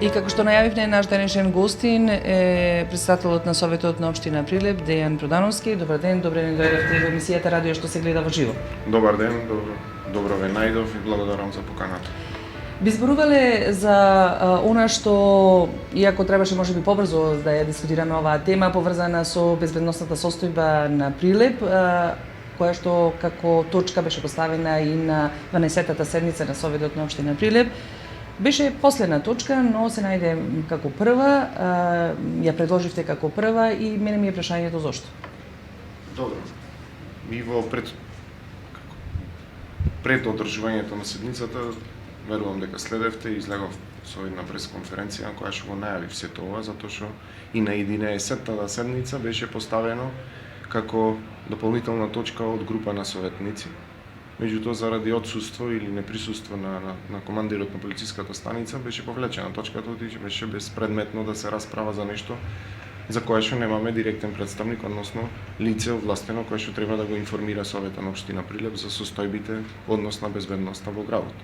И како што најавивме, наш денешен гостин е претседателот на Советот на општина Прилеп, Дејан Продановски. Добар ден, добре ни дојдовте во емисијата Радио што се гледа во живо. Добар ден, добро ве најдов и благодарам за поканата. Би зборувале за она што, иако требаше можеби побрзо да ја дискутираме оваа тема, поврзана со безбедносната состојба на Прилеп, која што како точка беше поставена и на 12-тата седница на Советот на општина Прилеп. Беше последна точка, но се најде како прва, ја предложивте како прва и мене ми е прашањето зошто. Добро. И во пред одржувањето на седницата, верувам дека следевте и излегов со една пресконференција на која што го најавив сето ова, затоа што и на 11-тата седница беше поставено како дополнителна точка од група на советници. Меѓутоа, заради отсуство или неприсуство на командирот на полициската станица, беше повлечена точката и беше безпредметно да се расправа за нешто за кое што немаме директен представник, односно лице овластено кое што треба да го информира Советот на општина Прилеп за состојбите однос на безбедноста во градот.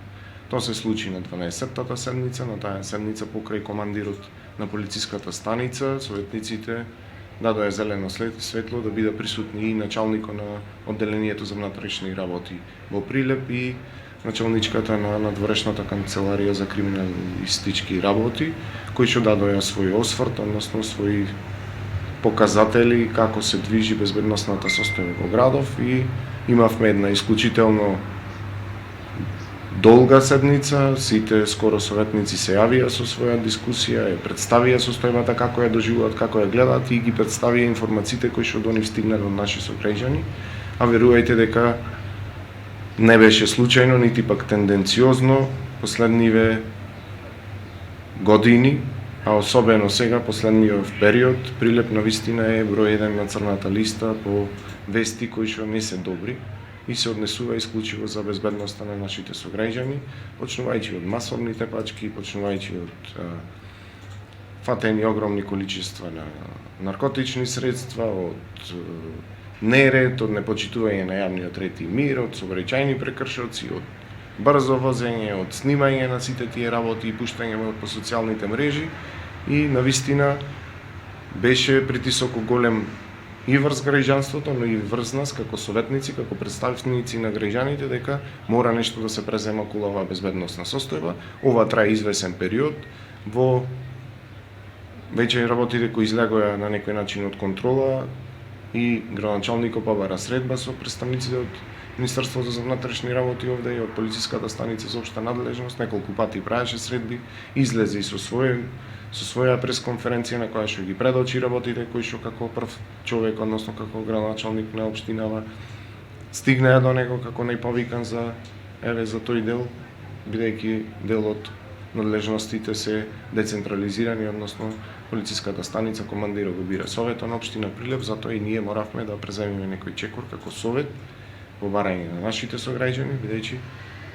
Тоа се случи на 12-тата седница, на таа седница покрај командирот на полициската станица, советниците дадоа зелено светло да биде присутни и началникот на одделението за внатрешни работи во Прилеп и началничката на надворешната канцеларија за криминалистички работи, кои што дадоа свој осврт, односно своји показатели како се движи безбедносната состојба во градов и имавме една исклучително долга седница, сите скоро советници се јавија со своја дискусија, ја представија состојбата како ја доживуваат, како ја гледаат и ги представија информациите кои што до нив стигнале од наши сограѓани, а верувајте дека не беше случајно, нити пак тенденциозно последниве години, а особено сега, последниот период, Прилеп навистина е број 1 на црната листа по вести кои што не се добри и се однесува исклучиво за безбедноста на нашите сограѓани, почнувајќи од масовни тепачки, почнувајќи од фатени огромни количества на наркотични средства, од неред, од непочитување на јавниот ред и мир, од сообраќајни прекршоци, од брзо возење, од снимање на сите тие работи и пуштање по социјалните мрежи и навистина беше притисок голем и врз граѓанството, но и врз нас како советници, како представници на граѓаните дека мора нешто да се презема околу оваа безбедносна состојба. Ова трае извесен период, во веќе работите кои излегоа на некој начин од контрола и градоначалникот побара средба со представниците од Министерството за внатрешни работи овде и од полициската станица за општа надлежност, неколку пати правеше средби, излезе и со своја пресконференција на која што ги предочи работите кои што како прв човек, односно како градоначалник на општинава, стигнаа до него како најповикан за тој дел, бидејќи дел од надлежностите се децентрализирани, односно полициската станица командирот го бира Советот на општина Прилеп, затоа и ние моравме да преземеме некој чекор како совет во барање на нашите сограѓани, бидејќи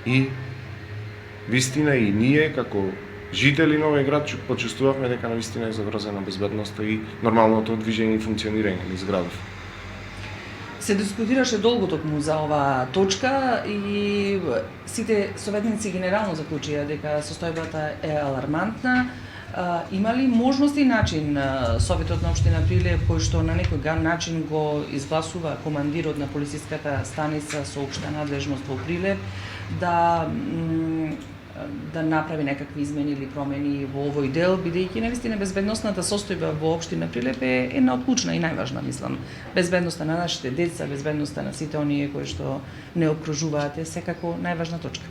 и вистина и ние како жители на овој град почувствувавме дека навистина е загрозена безбедноста и нормалното движење и функционирање низ градов. Се дискутираше долго токму за оваа точка и сите советници генерално заклучија дека состојбата е алармантна. Има ли можност и начин Советот на општина Прилеп, кој што на некој начин го изгласува командирот на полициската станица со општа надлежност во Прилеп, да направи некакви измени или промени во овој дел, бидејќи навистина безбедносната состојба во општина Прилеп е една од клучна и најважна, мислам. Безбедноста на нашите деца, безбедноста на сите оние кои што не обкружуваат е секако најважна точка.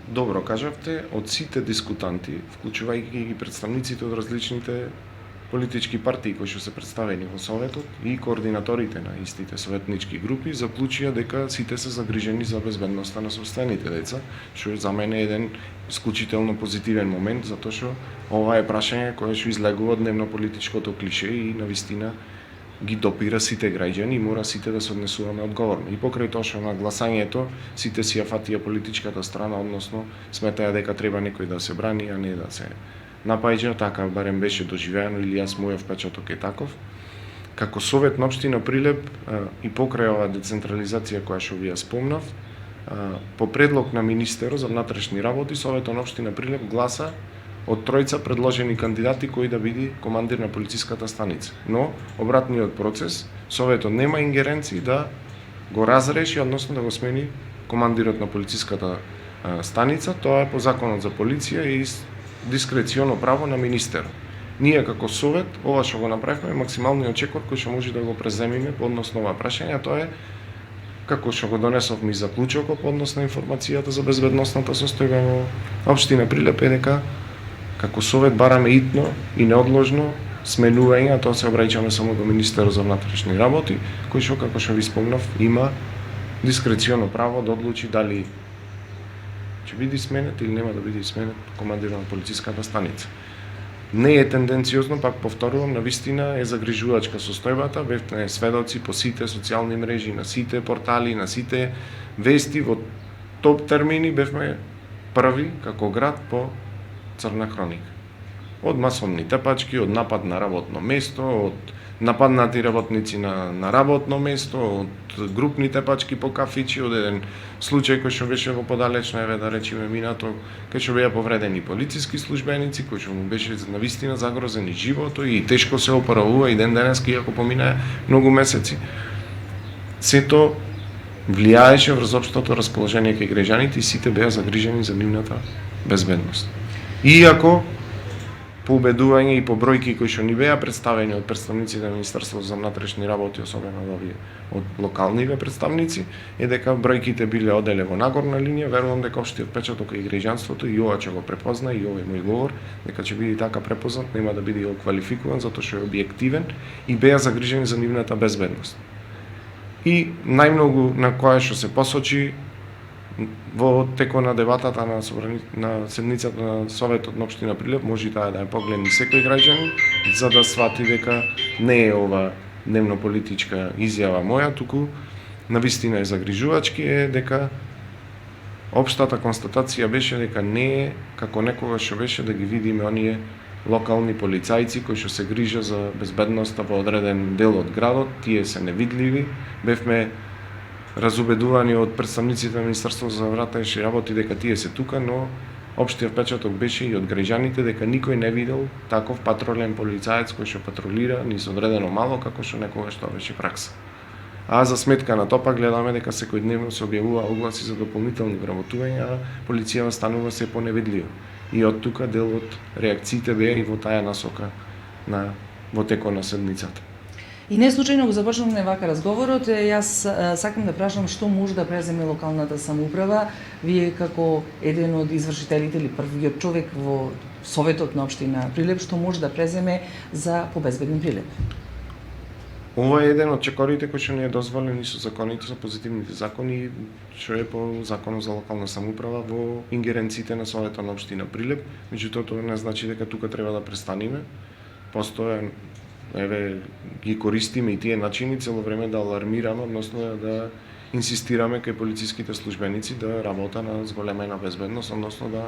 Добро кажавте, од сите дискутанти, вклучувајќи ги представниците од различните политички партии кои што се представени во Советот и координаторите на истите советнички групи, заклучија дека сите се загрижени за безбедноста на собствените деца, што за мене е еден исклучително позитивен момент, затоа што ова е прашање кое што излегува од дневно-политичкото клише и навистина ги допира сите граѓани и мора сите да се однесуваме одговорно. И покрај тоа што на гласањето сите си ја фатија политичката страна, односно сметаја дека треба некој да се брани, а не да се напаѓа, така барем беше доживеано или јас мојов впечаток е таков. Како Совет на општина Прилеп и покрај оваа децентрализација која што ви ја спомнав, по предлог на министерот за внатрешни работи, Советот на општина Прилеп гласа од тројца предложени кандидати кој да биде командир на полициската станица. Но обратниот процес, Советот нема ингеренции да го разреши, односно да го смени командирот на полициската станица. Тоа е по Законот за полиција и дискреционо право на министерот. Ние како Совет, ова што го направивме е максималниот чекор кој што може да го преземиме по однос на ова прашање, тоа е како што го донесовме и заклучокот по однос на информацијата за безбедносната состојба во општина Прилеп е дека како Совет бараме итно и неодложно сменување, а тоа се обраќаме само до министерот за внатрешни работи, кој што, како што ви спомнав, има дискреционо право да одлучи дали ќе биде сменет или нема да биде сменет командир на полициската станица. Не е тенденциозно, пак повторувам, навистина е загрижувачка состојбата, бевме сведоци по сите социјални мрежи, на сите портали, на сите вести, во топ термини бевме први како град по црна хроника. Од масовни тепачки, од напад на работно место, од нападнати работници на работно место, од групни тепачки по кафичи, од еден случај кој што беше во подалечна, да речеме минато, кај што беа повредени полициски службеници, кој што му беше навистина загрозен и живото и тешко се опоравува и ден денески, иако поминаа многу месеци. Сето влијаеше врз општото расположение кај граѓаните и сите беа загрижени за нивната безбедност. Иако по убедување и по бројки кои што ни беа представени од представниците на Министерството за внатрешни работи, особено од локалниве представници, е дека бројките биле оделе во нагорна линија. Верувам дека општиот впечаток и граѓанството и ова ќе го препозна и овој мој говор, дека ќе биде така препознат, нема да биде оквалификуван затоа што е објективен и беа загрижени за нивната безбедност. И најмногу на која што се посочи во текот на дебатата на седницата на Советот на општина Прилеп, може таа да ја погледне секој граѓанин, за да свати дека не е ова дневно политичка изјава моја, туку навистина е загрижувачки, е дека општата констатација беше дека не е како некогаш што беше да ги видиме оние локални полицајци кои што се грижа за безбедноста во одреден дел од градот, тие се невидливи. Бевме разубедувани од представниците на Министерството за внатрешни работи дека тие се тука, но општиот впечаток беше и од граѓаните дека никој не видел таков патролен полицаец кој што патролира низ одредено мало како што некогаш тоа беше пракса. А за сметка на тоа гледаме дека секојдневно се објавува огласи за дополнителни вработувања, а полицијава станува се поневидлива. И од тука дел од реакциите беа и во таа насока во текот на седницата. И не случајно го започнавме вака разговорот, јас сакам да прашам што може да преземе локалната самоуправа, вие како еден од извршителите или првиот човек во Советот на општина Прилеп, што може да преземе за побезбеден Прилеп? Ова е еден од чекорите кој што не е дозволен и со законите, со позитивните закони, што е по Законот за локална самоуправа во ингеренциите на Советот на општина Прилеп. Меѓутоа тоа не значи дека тука треба да престанеме. Постоја ги користиме и тие начини цело време да алармираме, односно да инсистираме кај полициските службеници да работа на зголемена безбедност, односно да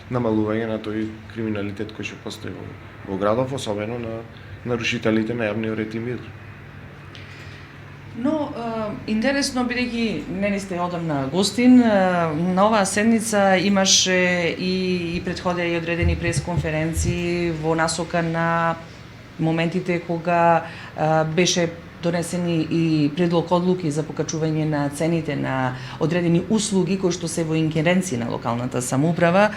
намалување на тој криминалитет кој што постои во градов, особено на нарушителите на јавниот ред и мир. Но, интересно, бидејќи не сте одамна гостин, на оваа седница имаше и претходеа и одредени пресконференции во насока на моментите кога беше донесени и предлог одлуки за покачување на цените на одредени услуги кои што се во ингеренција на локалната самоуправа,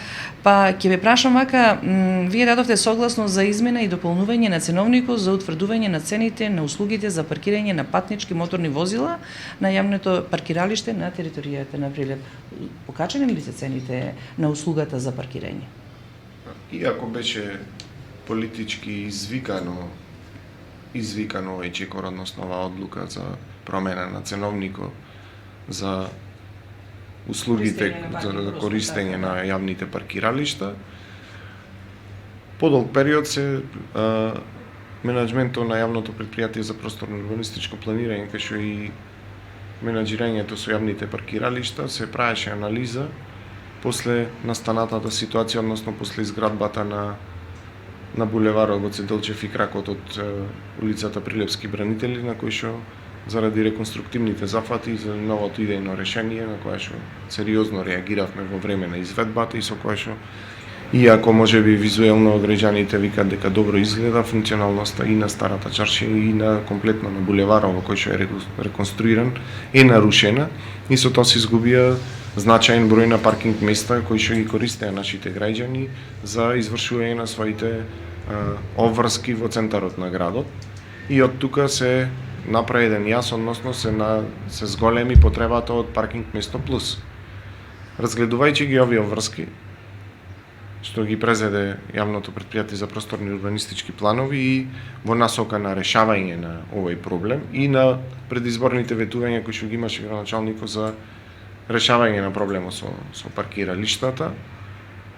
па ќе ве прашам вака, вие дадовте согласно за измена и дополнување на ценовникот за утврдување на цените на услугите за паркирање на патнички моторни возила на јавното паркиралиште на територијата на Прилеп. Покачени ли се цените на услугата за паркирање? Иако беше политички извикано овој чекор, односно оваа одлука за промена на ценовникот за услугите за користење на јавните паркиралишта. Подолг период се менаџментот на јавното претпријатие за просторно урбанистичко планирање, кај што и менаџирањето со јавните паркиралишта се правеше анализа после настанатата ситуација, односно после изградбата на булеварот Гоце Делчев и кракот од улицата Прилепски бранители, на кој што заради реконструктивните зафати за новото идејно решение, на кое што сериозно реагиравме во време на изведбата и со кое што Иако може би визуелно граѓаните викаат дека добро изгледа, функционалноста и на старата чаршија и на комплетно на булеварот во кој што е реконструиран е нарушена и со тоа се изгубија значаен број на паркинг места кои што ги користеа нашите граѓани за извршување на своите обврски во центарот на градот. И од тука се направи еден јас, односно се зголеми потребата од паркинг место плюс. Разгледувајќи ги овие обврски, што ги презеде јавното претпријатие за просторни урбанистички планови и во насока на решавање на овој проблем и на предизборните ветувања кои што ги имаше градоначалникот за решавање на проблемот со паркиралиштата.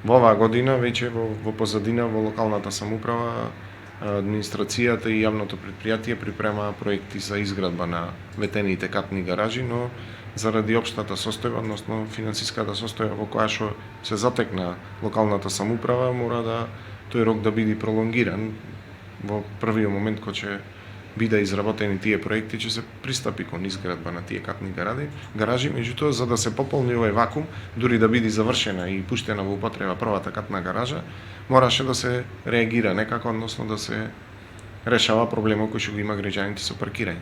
Во оваа година веќе во позадина во локалната самоуправа администрацијата и јавното претпријатие припрема проекти за изградба на ветените катни гаражи, но заради општата состојба, односно финансиската состојба во која што се затекна локалната самоуправа, мора да тој рок да биде пролонгиран. Во првиот момент кога ќе биде изработени тие проекти, ќе се пристапи кон изградба на тие катни гаражи, меѓутоа за да се пополни овој вакуум, дури да биде завршена и пуштена во употреба првата катна гаража, мораше да се реагира некако, односно да се решава проблемот кој што го има граѓаните со паркирање.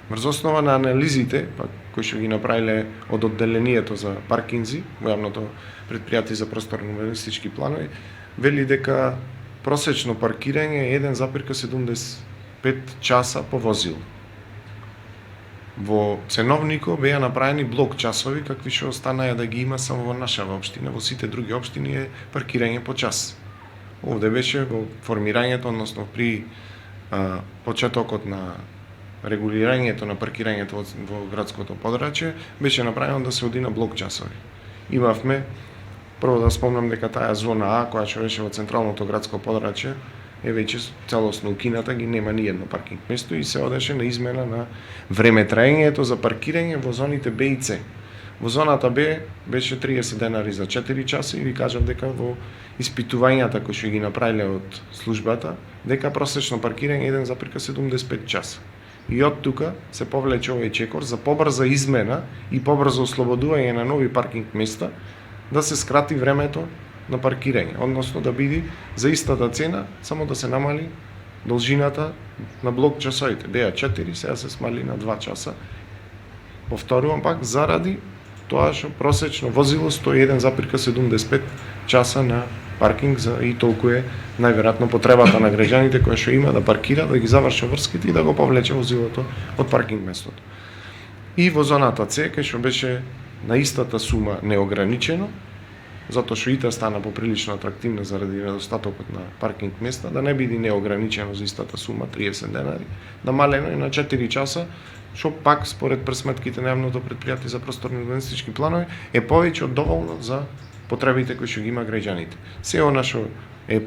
Врз основа на анализите, кои што ги направиле од одделението за паркинзи во јавното претпријатие за просторни урбанистички планови, вели дека просечно паркирање е 1,75 часа по возило. Во ценовникот беа направени блок часови, какви што останаа да ги има само во нашава општина, во сите други општини е паркирање по час. Овде беше во формирањето, односно при почетокот на регулирањето на паркирањето во градското подрачје, беше направено да се оди на блок часови. Имавме, прво да спомнам дека таа зона А, која што беше во централното градско подрачје, е веќе целосно укината, ги нема ни едно паркинг место и се одеше на измена на време траењето за паркирање во зоните Б и С. Во зоната Б беше 30 денари за 4 часа и ви кажав дека во испитувањата кои што ги направиле од службата, дека просечно паркирање е 1,75 часа. И од тука се повлече овој чекор за побрза измена и побрзо ослободување на нови паркинг места, да се скрати времето на паркирање, односно да биде за истата цена, само да се намали должината на блок часовите. Беа 4, сега се смали на 2 часа. Повторувам пак, заради тоа што просечно возило стои 1,75 часа на паркинг и толку е најверојатно потребата на граѓаните која што има да паркира, да ги заврши врските и да го повлече возилото од паркинг местото. И во зоната С, кај што беше на истата сума неограничено, затоа што и таа стана поприлично атрактивна заради недостатокот на паркинг места, да не биде неограничено за истата сума 30 денари, намалено е на 4 часа, што пак според пресметките на јавното претпријатие за просторни урбанистички планови е повеќе од доволно за потребите кои што ги има граѓаните. Се она што е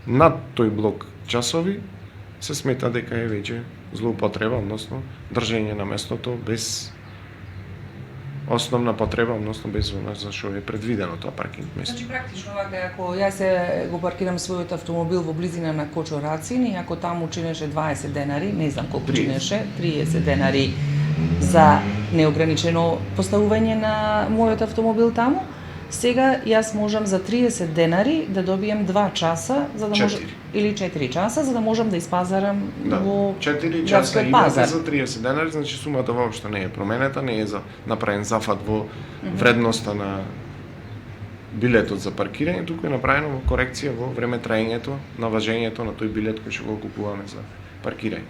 над тој блок часови се смета дека е веќе злоупотреба, односно држење на местото без основна потреба, односно без она за што е предвидено тоа паркинг место. Значи практично вака, ако јас се го паркирам својот автомобил во близина на Кочорацин и ако таму чинеше 20 денари, не знам колку чинеше, 30 денари за неограничено поставување на мојот автомобил таму, сега јас можам за 30 денари да добием 2 часа, за да можам или 4 часа за да можам да испазарам во 4 часа имате за 30 денари, значи сумата воопшто не е променета, не е направен зафат во вредноста на билетот за паркирање, туку е направено во корекција во време траењето на важењето на тој билет кој што го купуваме за паркирање.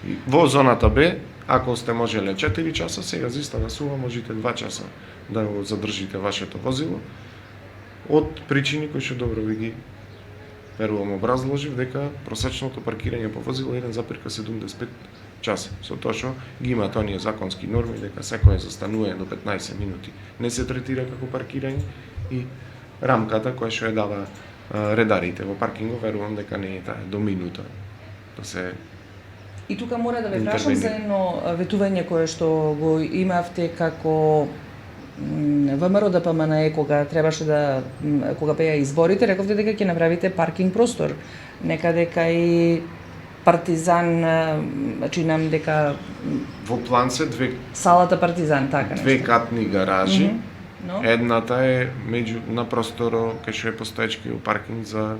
И во зоната Б, ако сте можеле 4 часа, сега за истата сума можете 2 часа да го задржите вашето возило, од причини кои што добро ви ги верувам образложив, дека просечното паркирање по возило е 1,75 часа. Со тоа што ги имаат оние законски норми дека секое застанување до 15 минути не се третира како паркирање и рамката која што ја дава редарите во паркингов, верувам дека не е таа до минута да се. И тука мора да ве прашам за едно ветување кое што го имавте како ВМРО ДПМНЕ кога требаше да кога беа изборите, рековте дека ќе направите паркинг простор некаде кај Партизан, чинам дека во план се салата Партизан, така нешто. Две катни гаражи Но? Едната е на просторо кај што е постоечки паркинг за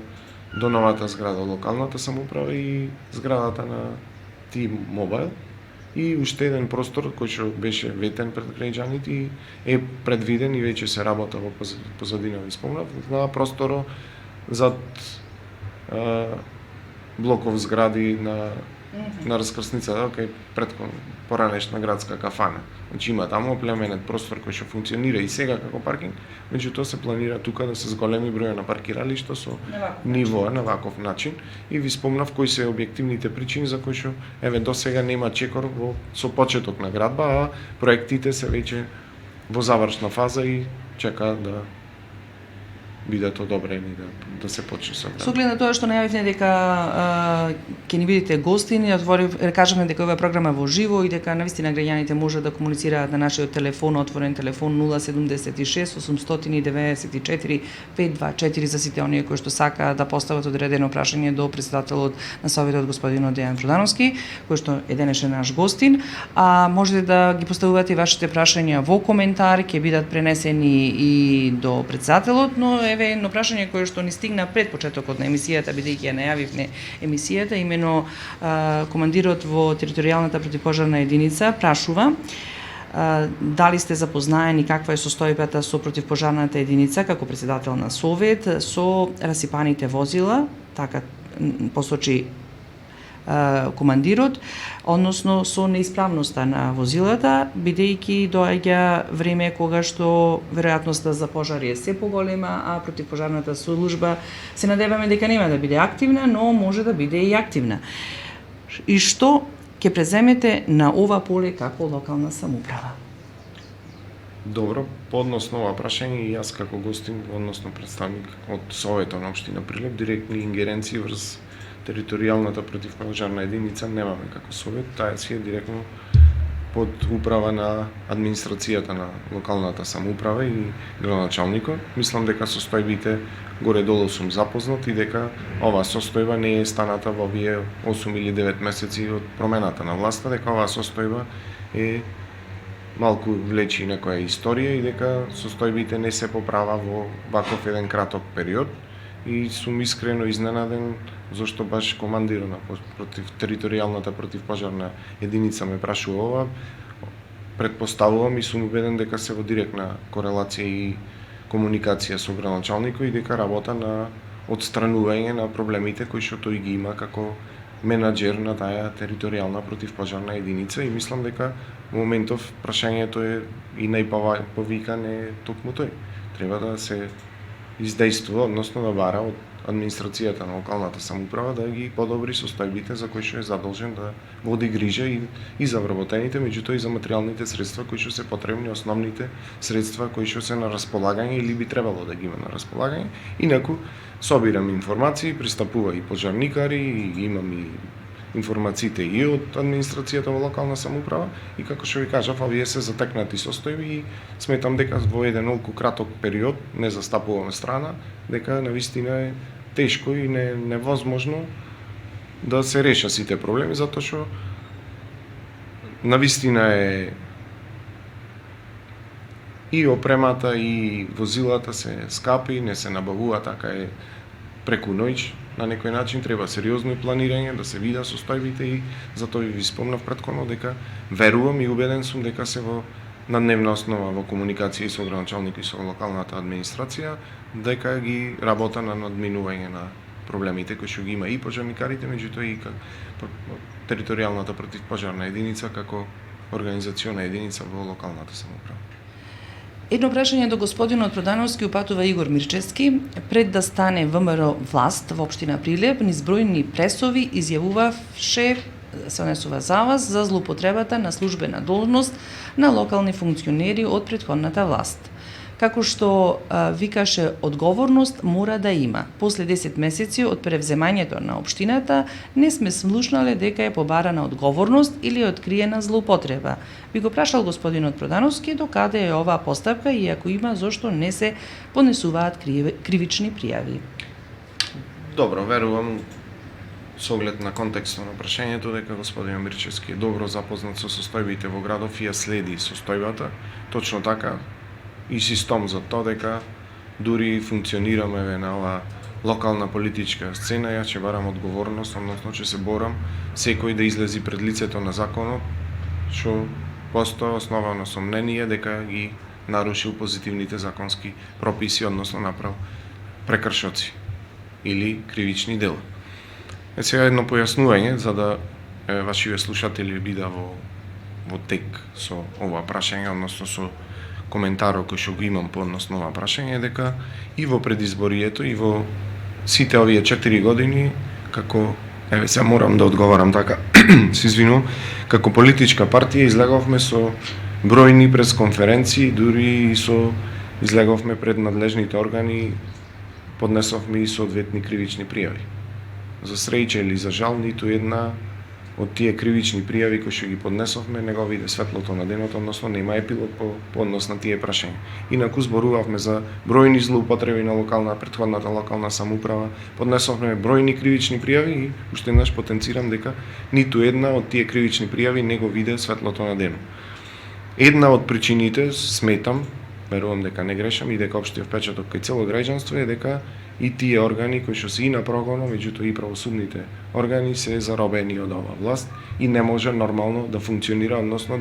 до новата зграда локалната самоуправа и зградата на T-Mobile. И уште еден простор кој што беше ветен пред граѓаните и е предвиден и веќе се работа во позадина, ви спомнав, на просторо зад блоков згради на раскрсницата кај поранешна градска кафана. Значи има таму оплеменет простор кој што функционира и сега како паркинг, меѓутоа се планира тука да се зголеми број на паркиралишта со ниво на ваков начин и ви спомнав кои се објективните причини за кои што до сега нема чекор со почеток на градба, а проектите се веќе во завршна фаза и чекаат да бидат одобрени да се почне со градба. Со оглед на тоа што најавивме дека ќе ни бидете гостини, кажавме дека ова програма во живо и дека навистина граѓаните може да комуницираат на нашиот телефон, отворен телефон 076 894 524 за сите оние кои што сакаат да постават одредено прашање до председателот на Советот господинот Дејан Продановски, кој што е денешен наш гостин, а можете да ги поставувате вашите прашања во коментар, ќе бидат пренесени и до председателот, но еве едно прашање кое што ни стигна пред почетокот на емисијата, бидејќи ја најавивме емисијата, имено командирот во територијалната противпожарна единица прашува дали сте запознаени каква е состојбата со противпожарната единица како председател на Совет со расипаните возила, така посочи командирот, односно со неисправноста на возилата, бидејќи доаѓа време кога што веројатноста за пожари е се поголема, а противпожарната служба се надеваме дека нема да биде активна, но може да биде и активна. И што ќе преземете на ова поле како локална самоуправа? Добро, подносно ова прашање и јас како гостин, односно представник од Советот на општина Прилеп, директни ингеренции врз територијалната противпожарна единица немаме како Совет, таа си е директно под управа на администрацијата на локалната самоуправа и градоначалникот. Мислам дека состојбите горе-долу сум запознат и дека оваа состојба не е станата во овие 8 или 9 месеци од промената на власта, дека оваа состојба е малку влечи некоја историја и дека состојбите не се поправа во ваков еден краток период. И сум искрено изненаден зашто баш командирот на територијалната противпожарна единица ме прашува ова. Предпоставувам и сум убеден дека се во директна корелација и комуникација со градоначалникот и дека работа на отстранување на проблемите кои што тој ги има како менаџер на таа територијална противпожарна единица и мислам дека во моментов прашањето е и најповикан е токму тој. Треба да се издействува, односно да бара од администрацијата на локалната самоуправа да ги подобри состојбите за кои што е задолжен да води грижа и за вработените, меѓутоа и за материјалните средства кои што се потребни, основните средства кои што се на располагање или би требало да ги има на располагање. Инаку собирам информации, пристапува и пожарникари, и имам и информациите и од администрацијата во локална самоуправа и како што ви кажав, овие се затекнати состојби и сметам дека во еден толку краток период, не застапуваме страна, дека навистина е тешко и невозможно да се решат сите проблеми, затоа што навистина е и опремата и возилата се скапи, не се набавува така е преку ноќ. На некој начин треба сериозно планирање, да се видат состојбите и затоа ви спомнав претходно дека верувам и убеден сум дека се на дневна основа во комуникација со градоначалникот и со локалната администрација, дека ги работа на надминување на проблемите кои што ги има и пожарникарите, меѓутоа и територијалната противпожарна единица како организациона единица во локалната самоуправа. Едно прашање до господинот Продановски упатува Игор Мирчевски. Пред да стане ВМРО власт во општина Прилеп, низ бројни пресови изјавуваше, се однесува за вас, за злоупотребата на службена должност на локални функционери од претходната власт. Како што викаше, одговорност мора да има. После 10 месеци од превземањето на општината не сме слушнале дека е побарана одговорност или откриена злоупотреба. Би го прашал господинот Продановски докаде е оваа постапка и ако има, зошто не се понесуваат кривични пријави. Добро, верувам со оглед на контекстот на прашањето дека господин Мирчевски е добро запознат со состојбите во градов и ја следи состојбата. Точно така, и систем за тоа дека дури функционираме на оваа локална политичка сцена, ја ќе барам одговорност, односно ќе се борам секој да излези пред лицето на законот, што постои основано сомнение дека ги нарушил позитивните законски прописи, односно направил прекршоци или кривични дела. Сега едно појаснување за да вашите слушатели бида во тек со ова прашање, односно со коментарот кој што го имам по однос на ова прашање, дека и во предизборието и во сите овие 4 години, како, сега морам да одговарам така, се извинувам, како политичка партија излеговме со бројни пресконференции, дури и излеговме пред надлежните органи, поднесовме и соодветни кривични пријави. За среќа или за жал, ниту една од тие кривични пријави кои што ги поднесовме не го виде светлото на денот, односно нема епилог по однос на тие прашања. Инаку зборувавме за бројни злоупотреби на претходната локална самоуправа, поднесовме бројни кривични пријави и уште еднаш потенцирам дека ниту една од тие кривични пријави не го виде светлото на денот. Една од причините, сметам, верувам дека не грешам и дека општиот впечаток кај цело граѓанство е дека и тие органи кои што се и на прогонот, меѓутоа и правосудните органи се заробени од оваа власт и не може нормално да функционира, односно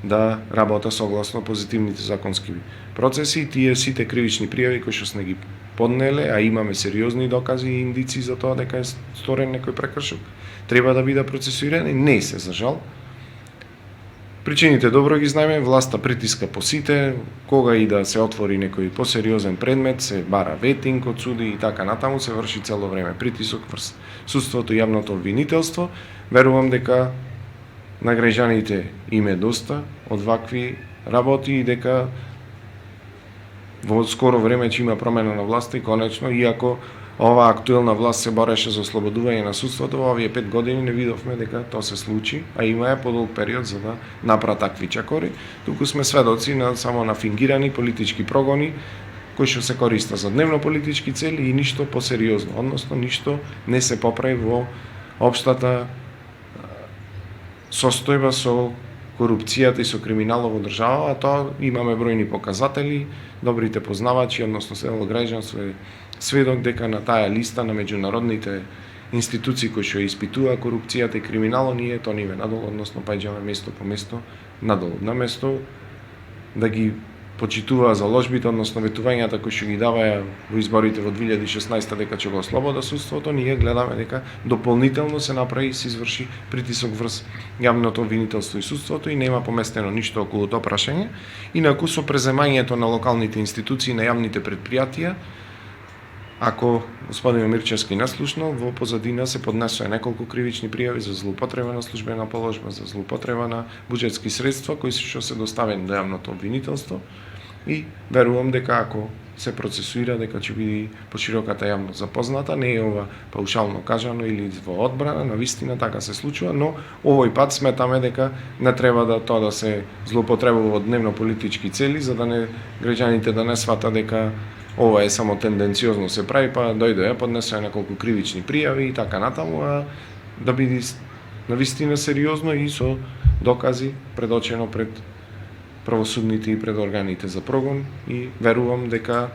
да работа согласно позитивните законски процеси. И тие сите кривични пријави кои што сме ги поднеле, а имаме сериозни докази и индици за тоа дека е сторен некој прекршок, треба да биде процесуирани, не се за жал. Причините добро ги знаеме, власта притиска по сите, кога и да се отвори некој посериозен предмет, се бара ветинг од суди и така натаму, се врши цело време притисок врз судството и јавното обвинителство. Верувам дека на граѓаните им е доста од вакви работи и дека во скоро време ќе има промена на власта и конечно, иако оваа актуелна власт се бореше за ослободување на судството, во овие 5 години не видовме дека тоа се случи, а има подолг период за да направи такви чакори. Туку сме сведоци само на фингирани политички прогони, кои што се користа за дневно политички цели и ништо посериозно, односно ништо не се поправи во општата состојба со корупцијата и со криминалот во држава, а тоа имаме бројни показатели, добрите познавачи, односно цело граѓанство е сведок дека на таа листа на меѓународните институции кои што испитува корупцијата и криминалот, ние тониме надолу, односно паѓаме место по место надолу. На место да ги почитуваа заложбите, односно ветувањата кои што ги даваја во изборите во 2016 дека ќе го ослобода судството, ние гледаме дека дополнително се направи и се изврши притисок врз јавното обвинителство и судството и нема поместено ништо околу тоа прашање. Инаку со преземањето на локалните институции на јавните предпријатија, ако господин Мирчевски не слушнал, во позадина се поднесоа неколку кривични пријави за злоупотреба на службена положба, за злоупотреба на буџетски средства кои што се доставени до јавното обвинителство и верувам дека ако се процесуира дека ќе биде пошироката јавност запозната, не е ова паушално кажано или во одбрана, навистина така се случува, но овој пат сметаме дека не треба да тоа да се злоупотребува во дневно политички цели, за да не граѓаните да не сватат дека ова е само тенденциозно се прави, па дојде поднесоа неколку кривични пријави и така натаму, а да биде навистина сериозно и со докази предочено пред правосудните и пред органите за прогон и верувам дека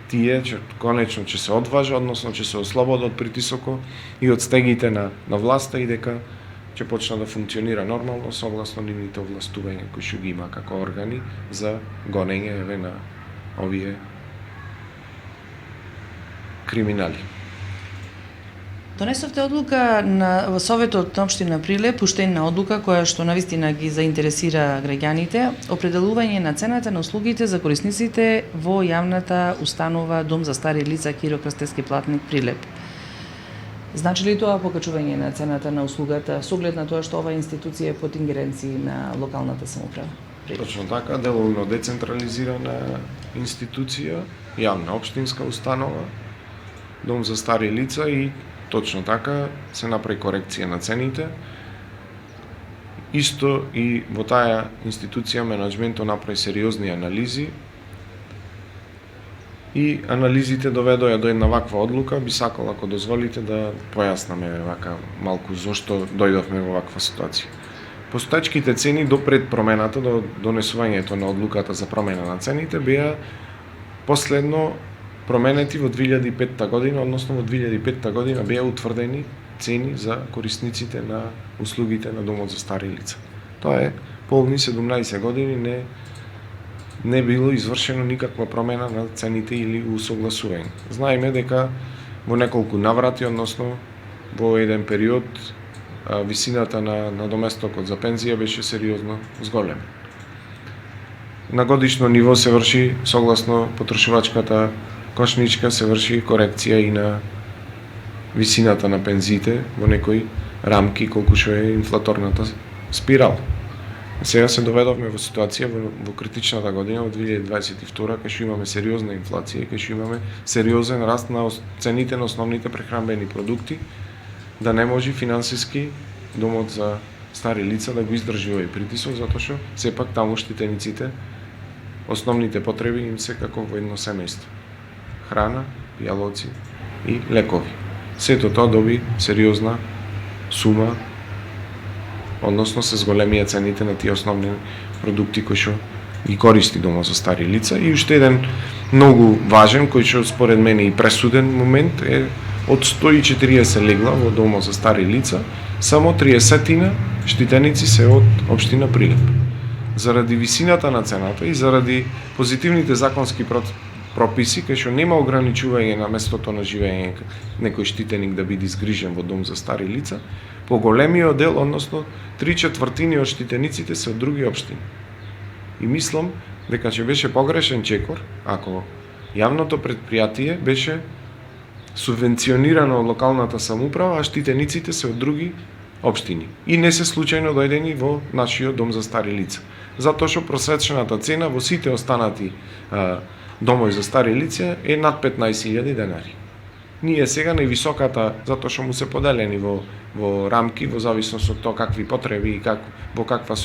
тие конечно ќе се одважат, односно ќе се ослободат од притисокот и од стегите на власта и дека ќе почне да функционира нормално согласно нивните овластувања кои што ги има како органи за гонење на овие криминали. Донесовте одлука во Советот на општина Прилеп, пуштена одлука која што навистина ги заинтересира граѓаните, определување на цената на услугите за корисниците во јавната установа Дом за стари лица Киро Крстевски платник Прилеп. Значи ли тоа покачување на цената на услугата со оглед на тоа што оваа институција е под ингеренции на локалната самоуправа? Точно така, деловно децентрализирана институција, јавна општинска установа, Дом за стари лица и точно така се направи корекција на цените. Исто и во таа институција менаџментот направи сериозни анализи и анализите доведоа до една ваква одлука. Би сакал, ако дозволите, да појаснаме вака малку зошто дојдовме во ваква ситуација. Постачките цени до пред промената, до донесувањето на одлуката за промена на цените беа последно променети во 2005 година, односно во 2005 година беа утврдени цени за корисниците на услугите на домот за стари лица. Тоа е полни 17 години не било извршено никаква промена на цените или усогласување. Знаеме дека во неколку наврати, односно во еден период, висината на доместокот за пензија беше сериозно зголем. На годишно ниво се врши, согласно потрошувачката кошничка, се врши корекција и на висината на пензиите во некои рамки, колку што е инфлаторната спирала. Сега се доведовме во ситуација во критичната година, во 2022, кај што имаме сериозна инфлација, кај што имаме сериозен раст на цените на основните прехранбени продукти, да не може финансиски домот за стари лица да го издржи овој притисок, затоа што сепак таму штитениците основните потреби им се како во едно семејство. Храна, јалоци и лекови. Сето тоа доби сериозна сума, односно се зголемија цените на тие основни продукти кои што ги користи домот за стари лица. И уште еден многу важен, кој што според мене и пресуден момент е од 140 легла во домот за стари лица, само 30 штитеници се од општина Прилеп. Заради висината на цената и заради позитивните законски прописи, кај што нема ограничување на местото на живење некој штитеник да биде изгрижен во дом за стари лица, поголемиот дел, односно 3/4 од штитениците се од други општини. И мислам дека ќе беше погрешен чекор ако јавното предпријатие беше субвенционирано од локалната самоуправа, а штитениците се од други општини. И не се случајно дојдени во нашиот дом за стари лица. Затоа што просечната цена во сите останати домови за стари лица е над 15.000 денари. Ние сега највисоката, затоа што му се поделени во рамки, во зависност од тоа какви потреби и во каква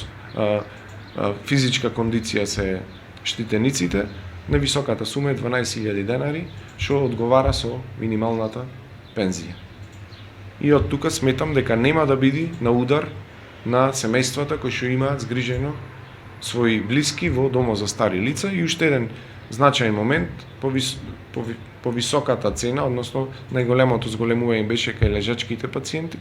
физичка кондиција се штитениците, највисоката сума е 12.000 денари, што одговара со минималната пензија. И од тука сметам дека нема да биде на удар на семејствата кои што имаат згрижено своји блиски во домот за стари лица. И уште еден значаен момент, по високата цена, односно најголемото зголемување беше кај лежачките пациенти.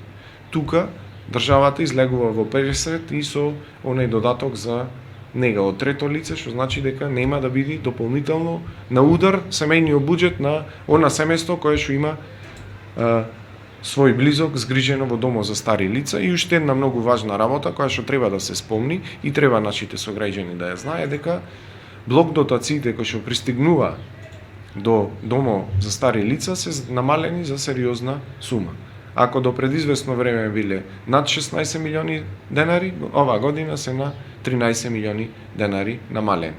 Тука државата излегува во пресрет и со онај додаток за нега од трето лице, што значи дека нема да биде дополнително на удар семејниот буџет на она семејство кое што има свој близок згрижено во домот за стари лица. И уште една многу важна работа која што треба да се спомни и треба нашите сограѓани да ја знае, дека блок дотациите кои што пристигнува до домот за стари лица се намалени за сериозна сума. Ако до предизвестно време биле над 16 милиони денари, оваа година се на 13 милиони денари намалени.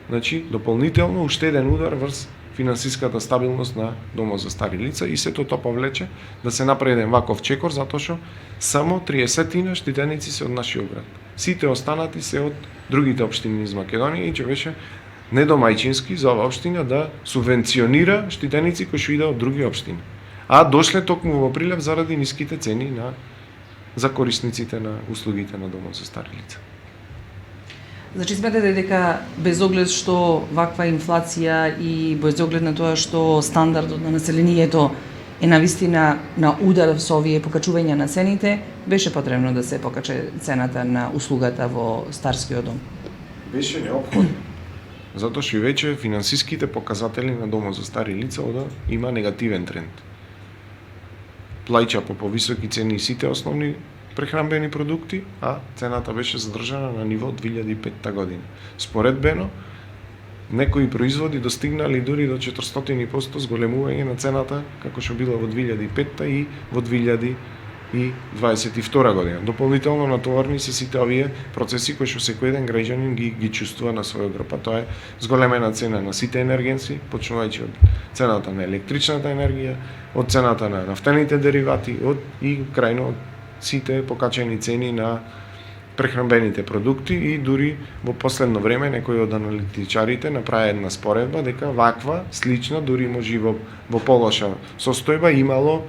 Значи, дополнително уште еден удар врз финансиската стабилност на домот за стари лица и сето тоа повлече да се направи еден ваков чекор, затоа што само 30 штитеници се од нашиот град. Сите останати се од другите општини из Македонија и че беше недомајчински за оваа општина да субвенционира штитеници кои што идат од други општини. А дошле токму во Прилеп заради ниските цени за корисниците на услугите на домот за стари лица. Значи сметате дека без оглед што ваква инфлација и без оглед на тоа што стандардот на населението е навистина на удар со овие покачувања на цените, беше потребно да се покаче цената на услугата во старскиот дом? Беше неопходно. Затоа што и веќе финансиските показатели на домот за стари лица има негативен тренд. Плаќа по повисоки цени и сите основни прехранбени продукти, а цената беше задржана на ниво 2005 година. Споредбено, некои производи достигнали дури до 400% зголемување на цената, како што било во 2005 и во 2022 година. Дополнително натоварни се сите овие процеси кои што секој еден граѓанин ги чувствува на својот грб. Тоа е зголемена цена на сите енергенци, почнувајќи од цената на електричната енергија, од цената на нафтените деривати, и крајно од сите покачени цени на прехранбените продукти. И дури во последно време некои од аналитичарите направи една споредба дека ваква слична, дури може и во полоша состојба имало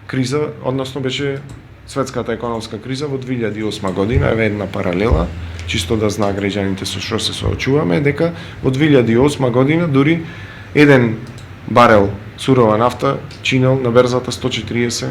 криза, односно беше светската економска криза во 2008 година, еве една паралела, чисто да знаа граѓаните со што се соочуваме, дека во 2008 година дури еден барел сурова нафта чинел на берзата $140.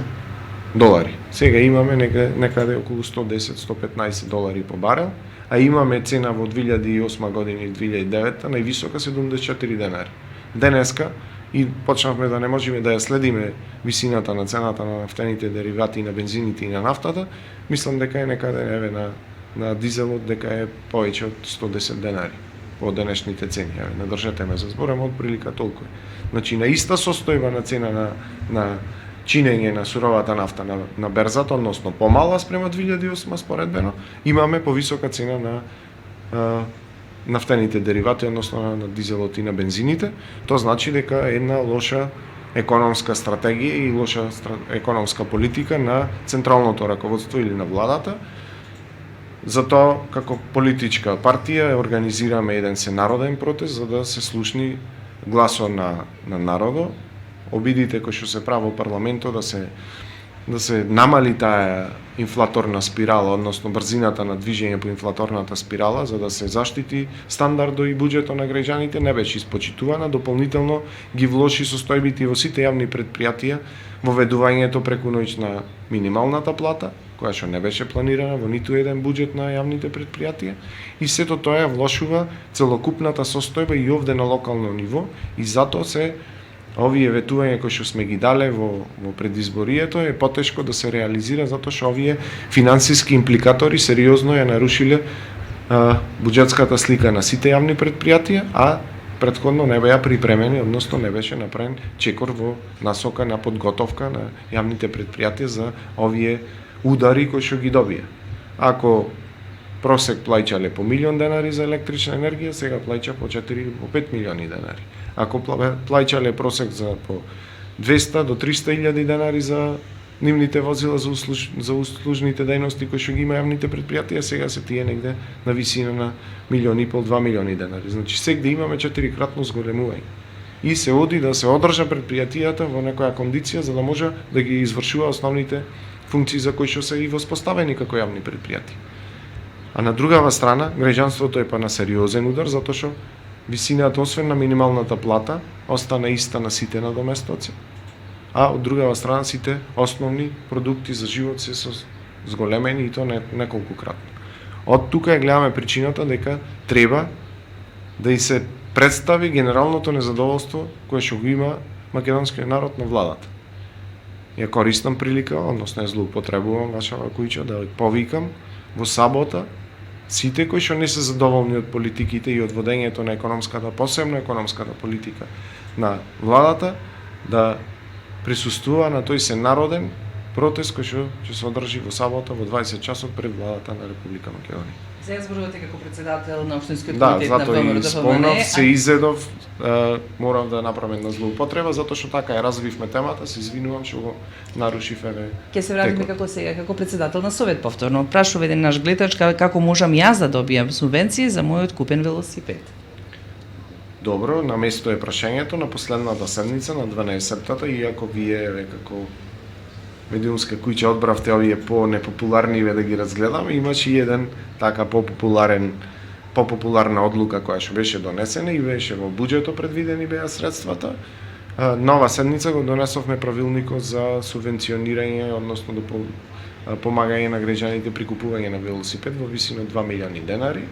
Сега имаме некаде околу $110-115 по барел, а имаме цена во 2008 година и 2009 највисока $74. Денеска и почнавме да не можеме да ја следиме висината на цената на нафтените деривати, на бензините и на нафтата, мислам дека е некаде еве на дизелот дека е повеќе од $110 по денешните цени. Еве, не држете ме за збор, ама отприлика толку е. Значи на иста состојба на цена на чинење на суровата нафта на берзата, односно помала спрема 2008 споредбено, имаме повисока цена на нафтените деривати, односно на дизелот и на бензините. Тоа значи дека една лоша економска стратегија и лоша економска политика на централното раководство или на владата. Затоа, како политичка партија, организираме еден сенароден протест за да се слушни гласот на народот. Обидите кои што се прави во парламентот да се намали таа инфлаторна спирала, односно брзината на движење по инфлаторната спирала, за да се заштити стандардот и буџетот на граѓаните, не беше испочитувана, дополнително ги влоши состојбите во сите јавни претпријатија, воведувањето преку ноќ на минималната плата, која што не беше планирана во ниту еден буџет на јавните претпријатија, и сето тоа ја влошува целокупната состојба и овде на локално ниво, и затоа се овие ветувања кои што сме ги дале во предизборието е потешко да се реализира затоа што овие финансиски импликатори сериозно ја нарушиле буџетската слика на сите јавни претпријатија, а претходно не беа припремени, односно не беше направен чекор во насока на подготовка на јавните претпријатија за овие удари кои што ги добија. Ако просек плаќале по $1.000.000 за електрична енергија, сега плаќа по 4-5 милиони денари. Ако плаќале просек за по 200 до 300.000 денари за нивните возила за услужните дејности кои што ги има јавните претпријатија, сега се тие негде на висина на $1.5-2 милиони денари. Значи сегде имаме 4-кратно зголемување. И се оди да се одржа претпријатијата во некоја кондиција за да може да ги извршува основните функции за кои што се и воспоставени како јавни претпријатија. А на другава страна, граѓанството е па на сериозен удар, затоа што висината, освен на минималната плата, остана иста на сите надоместоци, а од другава страна сите основни продукти за живот се зголемени и то неколкукратно. Од тука ја гледаме причината дека треба да и се представи генералното незадоволство кое што го има македонскиот народ на владата. Ја користам прилика, односно ја злоупотребувам вашава куќа да повикам во сабота сите кои што не се задоволни од политиките и од водењето на економската, посебно економската политика на владата, да присуствува на тој сенароден протест кој што ќе се одржи во сабота во 20 часот пред владата на Република Македонија. Сега зборувате како председател на општинскиот Да, комитет на затоа и ВМРО спомнав, се изедов, морав да направам една злоупотреба, затоа што така ја развивме темата, се извинувам што го нарушив еве. Ќе се вратиме како сега, како председател на Совет повторно. Прашува еден наш гледач како можам јас да добијам субвенции за мојот купен велосипед. Добро, на место е прашањето на последната седница на 12-тата, иако вие како медиумска куќа одбравте овие по-непопуларни да ги разгледаме, имаше и еден така популарна одлука која што беше донесена и беше во буџетот предвидени беа средствата. Нова седница го донесовме правилникот за субвенционирање, односно помагање на граѓаните при купување на велосипед во висина од 2 милиони денари.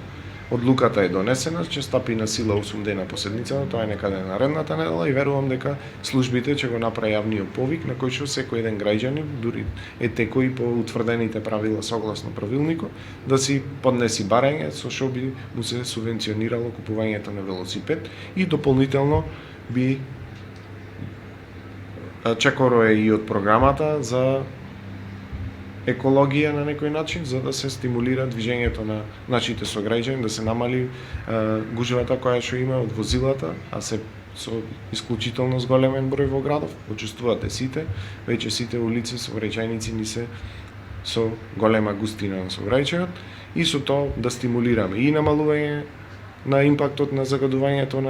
Одлуката е донесена, ќе стапи на сила 8 дена по седницата, тоа е некаде наредната недела и верувам дека службите ќе го направи јавниот повик на кој што секој еден граѓанин, дури е текој по утврдените правила согласно правилникот, да си поднеси барање со што би му се субвенционирало купувањето на велосипед и дополнително би чекоро е и од програмата за екологија на некој начин, за да се стимулира движењето на нашите сограѓани, да се намали гужвата која што има од возилата, а се со исклучително зголемен број во градов. Почувствувате сите, веќе сите улици сообраќајници ни се со голема густина на сообраќајот и со тоа да стимулираме и намалување на импактот на загадувањето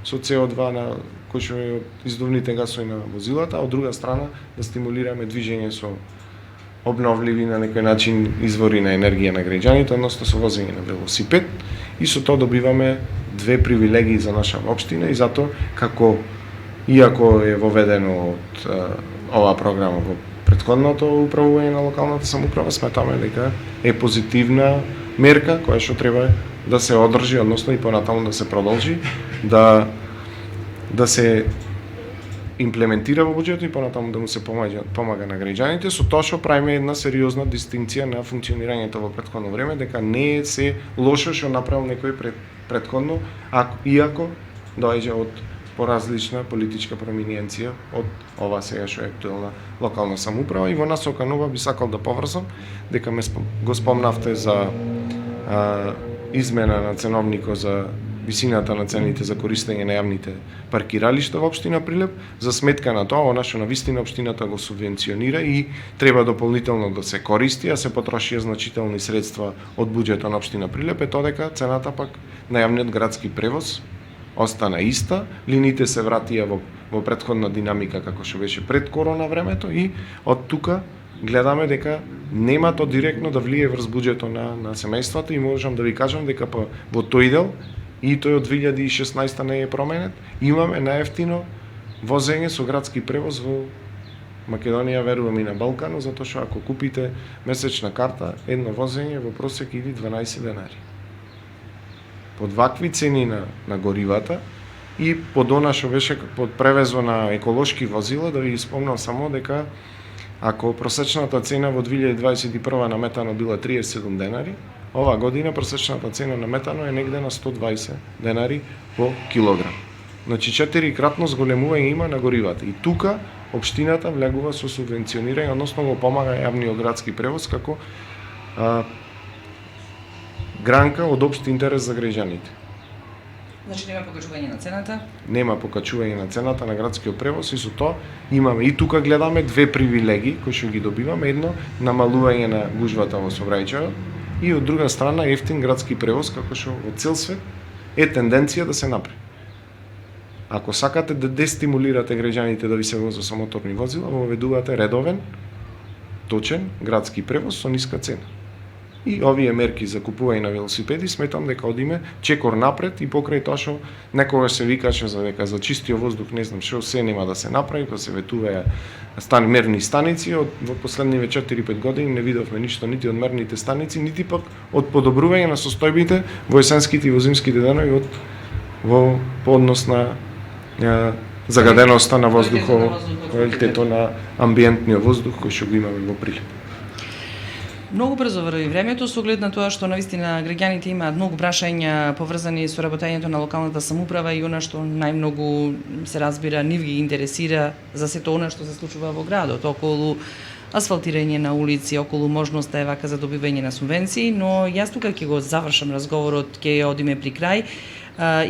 со CO2 на кој што е од издувните гасови на возилата, а од друга страна да стимулираме движење со обновливи на некој начин извори на енергија на граѓаните, односно со возење на велосипед, и со тоа добиваме две привилегии за наша општина и затоа како иако е воведено од оваа програма во претходното управување на локалната самоуправа, сметаме дека е позитивна мерка која што треба да се одржи, односно и понатаму да се продолжи, да се имплементира во буџетот и понатаму да му се помага на граѓаните, со тоа што правиме една сериозна дистинкција на функционирањето во претходно време, дека не е се лошо што направил некој претходно, иако доаѓа од поразлична политичка проминенција од ова сега што е актуелна локална самоуправа. И во насока нова би сакал да поврзам дека го спомнавте за измена на ценовникот за висината на цените за користење на јавните паркиралишта во општина Прилеп. За сметка на тоа, она што навистина општината го субвенционира и треба дополнително да се користи, а се потрошија значителни средства од буџетот на општина Прилеп, е тоа дека цената пак на јавниот градски превоз остана иста, линиите се вратија во претходна динамика како што беше пред корона времето и од тука гледаме дека нема тоа директно да влие врз буџетот на семејствата и можам да ви кажам дека во тој дел и тој од 2016 не е променет, имаме најевтино возење со градски превоз во Македонија, верувам и на Балканот, затоа што ако купите месечна карта, едно возење во просек иди 12 денари. Под вакви цени на горивата и под она што беше под превезо на еколошки возила, да ви спомнам само дека ако просечната цена во 2021 на метано била 37 денари, ова година просечната цена на метано е негде на 120 денари по килограм. Значи 4-кратно зголемување има на горивата. И тука општината влегува со субвенционирање, односно го помага јавниот градски превоз како гранка од општ интерес за граѓаните. Значи нема покачување на цената? Нема покачување на цената на градскиот превоз и со тоа имаме и тука гледаме две привилегии кои што ги добиваме. Едно, намалување на гужвата во сообраќајот и од друга страна ефтин градски превоз како што во цел свет е тенденција да се направи. Ако сакате да дестимулирате граѓаните да ви се возат со моторни возила, воведувате редовен, точен градски превоз со ниска цена. И овие мерки за купување на велосипеди сметам дека одиме чекор напред и покрај тоа што некогаш се викаше за дека за чистиот воздух не знам што се нема да се направи, па се ветуваја мерни станици, во последниве 4-5 години не видовме ништо нити од мерните станици, нити пак од подобрување на состојбите во есенските и во зимските денови во однос на загаденоста на воздухот, квалитетот на амбиентниот воздух кој што го имаме во Прилеп. Многу брзо врви времето со оглед на тоа што навистина граѓаните имаат многу прашања поврзани со работењето на локалната самоуправа и она што најмногу се разбира нив ги интересира за сето она што се случува во градот, околу асфалтирање на улици, околу можноста е вака за добивање на субвенции, но јас тука ќе го завршам разговорот, ќе ја одиме при крај.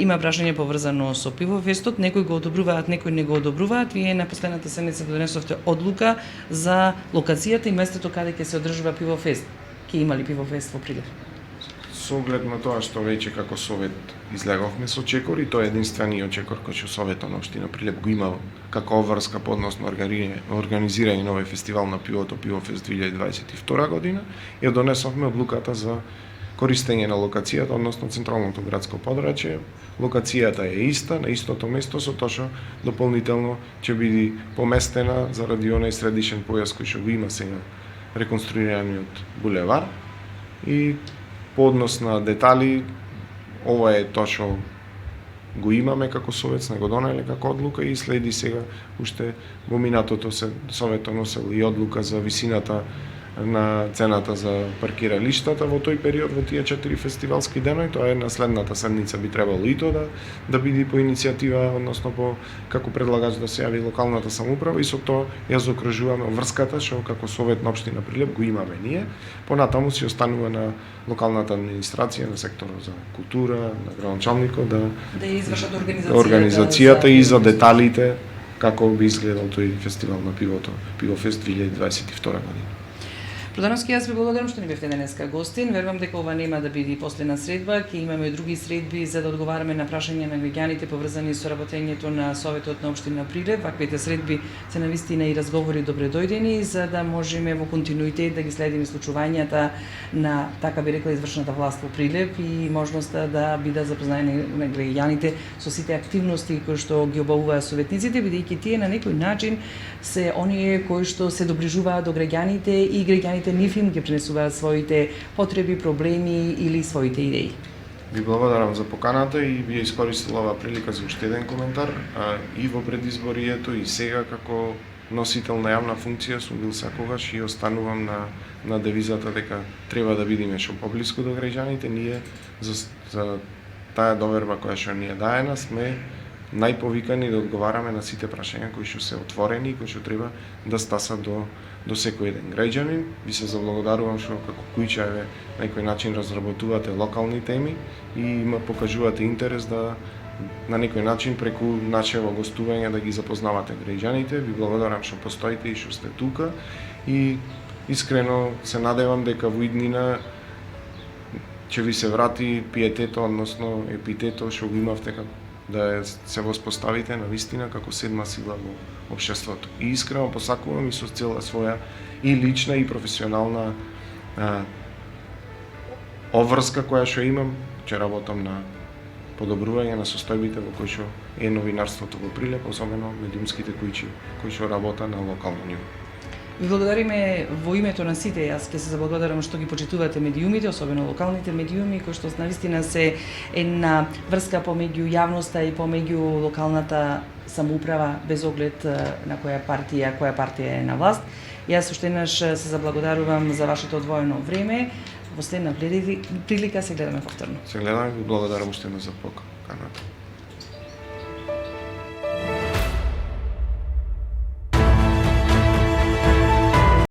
Има прашање поврзано со пивофестот, некои го одобруваат, некои не го одобруваат. Вие на последната седница донесовте одлука за локацијата и местото каде ќе се одржува пивофест. Ќе има ли пивофест во Прилеп? Со оглед на тоа што веќе како совет излеговме со чекор и тоа е единствениот чекор кој што советот на општина Прилеп го има како обврска по однос на организирање на овој фестивал на пивото Пивофест 2022 година, ја донесовме одлуката за користење на локацијата, односно централното градско подрачје. Локацијата е иста, на истото место, со тоа што дополнително ќе биде поместена заради онај средишен појас кој што го има сега реконструираниот булевар. И по однос на детали, ова е тоа што го имаме како совет, сме го донеле како одлука и следи сега уште во минатото советот носел и одлука за висината на цената за паркиралиштата во тој период, во тие 4 фестивалски денови. Тоа е на следната седница би требало и тоа да биде по иницијатива, односно по како предлагач да се јави локалната самоуправа и со тоа ја заокружуваме врската што како совет на општина Прилеп го имаме ние. Понатаму си останува на локалната администрација, на секторот за култура, на градоначалникот да извршат организацијата и за деталите како би изгледал тој фестивал на пивото, Пивофест 2022 година. Продановски, јас ви благодарам што ни бевте денеска гостин. Верувам дека ова нема да биде последна средба, ќе имаме и други средби за да одговараме на прашања на граѓаните поврзани со работењето на Советот на општина Прилеп. Ваквите средби се навистина и разговори добре дојдени, за да можеме во континуитет да ги следиме случувањата на, така би рекла, извршната власт во Прилеп и можноста да бидат запознаени на граѓаните со сите активности кои што ги обавуваат советниците, бидејќи тие на некој начин се оние кои што се доближуваат до граѓаните и граѓаните нив им ги пренесуваат своите потреби, проблеми или своите идеи. Ви благодарам за поканата и би искористила оваа прилика за уште еден коментар. И во предизборието и сега како носител на јавна функција сум бил секогаш и останувам на девизата дека треба да бидеме што поблиску до граѓаните. Ние за таа доверба која што ни е даена сме најповикани да одговараме на сите прашања кои што се отворени и кои што треба да стасат до секој еден граѓанин. Ви се заблагодарувам што како Кујча на некој начин разработувате локални теми и покажувате интерес да на некој начин преку нашево гостување да ги запознавате граѓаните. Ви благодарам што постоите и што сте тука и искрено се надевам дека во иднина ќе ви се врати пиетето, односно епитето што го имавте да се воспоставите на вистина како седма сила во општеството. И искрено посакувам и со цела своја и лична и професионална обврска која што имам, ќе работам на подобрување на состојбите во кои што е новинарството во Прилеп, особено медиумските кујчи кои што работа на локално ниво. Ви благодариме во името на сите, јас ќе се заблагодарам што ги почитувате медиумите, особено локалните медиуми, кои што навистина се една врска помеѓу јавноста и помеѓу локалната самоуправа, без оглед на која партија е на власт. Јас уште еднаш се заблагодарувам за вашето одвоено време. Во следна прилика се гледаме повторно. Се гледаме, ви благодарам уште еднаш за поканата.